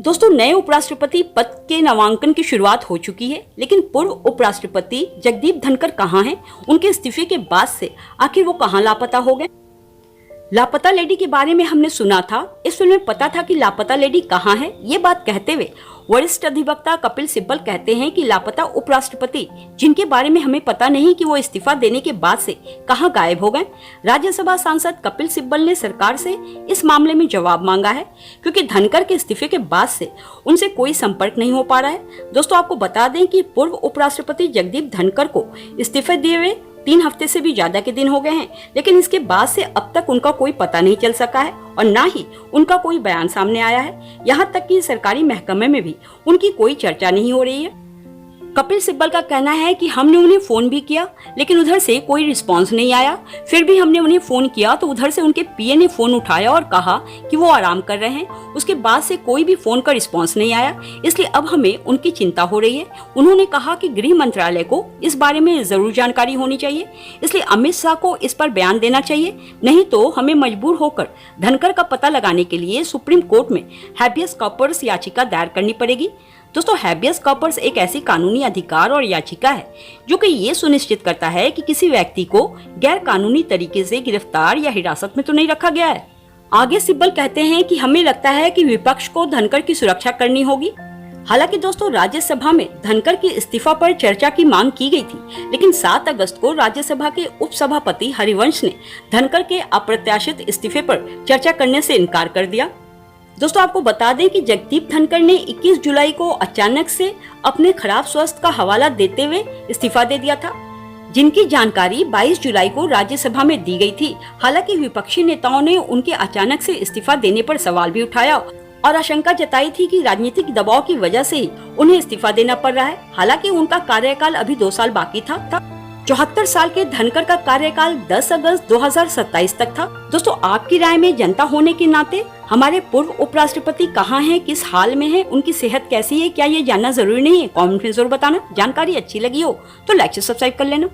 दोस्तों, नए उपराष्ट्रपति पद के नामांकन की शुरुआत हो चुकी है, लेकिन पूर्व उपराष्ट्रपति जगदीप धनखड़ कहाँ हैं? उनके इस्तीफे के बाद से आखिर वो कहाँ लापता हो गए? लापता लेडी के बारे में हमने सुना था, इस फिल्म में पता था कि लापता लेडी कहाँ है। ये बात कहते हुए वरिष्ठ अधिवक्ता कपिल सिब्बल कहते हैं कि लापता उपराष्ट्रपति, जिनके बारे में हमें पता नहीं कि वो इस्तीफा देने के बाद से कहां गायब हो गए। राज्यसभा सांसद कपिल सिब्बल ने सरकार से इस मामले में जवाब मांगा है, क्योंकि धनखड़ के इस्तीफे के बाद से उनसे कोई संपर्क नहीं हो पा रहा है। दोस्तों, आपको बता दें कि पूर्व उपराष्ट्रपति जगदीप धनखड़ को इस्तीफे दिए हुए 3 हफ्ते से भी ज्यादा के दिन हो गए हैं, लेकिन इसके बाद से अब तक उनका कोई पता नहीं चल सका है और ना ही उनका कोई बयान सामने आया है। यहाँ तक कि सरकारी महकमे में भी उनकी कोई चर्चा नहीं हो रही है। कपिल सिब्बल का कहना है कि हमने उन्हें फोन भी किया, लेकिन उधर से कोई रिस्पांस नहीं आया। फिर भी हमने उन्हें फोन किया तो उधर से उनके पीए ने फोन उठाया और कहा कि वो आराम कर रहे हैं। उसके बाद से कोई भी फोन का रिस्पांस नहीं आया, इसलिए अब हमें उनकी चिंता हो रही है। उन्होंने कहा कि गृह मंत्रालय को इस बारे में जरूर जानकारी होनी चाहिए, इसलिए अमित शाह को इस पर बयान देना चाहिए, नहीं तो हमें मजबूर होकर धनखड़ का पता लगाने के लिए सुप्रीम कोर्ट में हैबियस कॉर्पस याचिका दायर करनी पड़ेगी। दोस्तों, हैबियस कॉर्पस एक ऐसी कानूनी अधिकार और याचिका है जो कि ये सुनिश्चित करता है कि किसी व्यक्ति को गैर कानूनी तरीके से गिरफ्तार या हिरासत में तो नहीं रखा गया है। आगे सिब्बल कहते हैं कि हमें लगता है कि विपक्ष को धनखड़ की सुरक्षा करनी होगी। हालांकि दोस्तों, राज्यसभा में धनखड़ के इस्तीफा पर चर्चा की मांग की गई थी, लेकिन 7 अगस्त को राज्यसभा के उपसभापति हरिवंश ने धनखड़ के अप्रत्याशित इस्तीफे पर चर्चा करने से इनकार कर दिया। दोस्तों, आपको बता दें कि जगदीप धनखड़ ने 21 जुलाई को अचानक से अपने खराब स्वास्थ्य का हवाला देते हुए इस्तीफा दे दिया था, जिनकी जानकारी 22 जुलाई को राज्यसभा में दी गई थी। हालांकि विपक्षी नेताओं ने उनके अचानक से इस्तीफा देने पर सवाल भी उठाया और आशंका जताई थी कि राजनीतिक दबाव की वजह से ही उन्हें इस्तीफा देना पड़ रहा है। हालांकि उनका कार्यकाल अभी 2 साल बाकी था। 74 साल के धनखड़ का कार्यकाल 10 अगस्त 2027 तक था। दोस्तों, आपकी राय में जनता होने के नाते हमारे पूर्व उपराष्ट्रपति कहाँ हैं, किस हाल में हैं, उनकी सेहत कैसी है, क्या ये जानना जरूरी नहीं है? कमेंट में जरूर बताना। जानकारी अच्छी लगी हो तो लाइक से सब्सक्राइब कर लेना।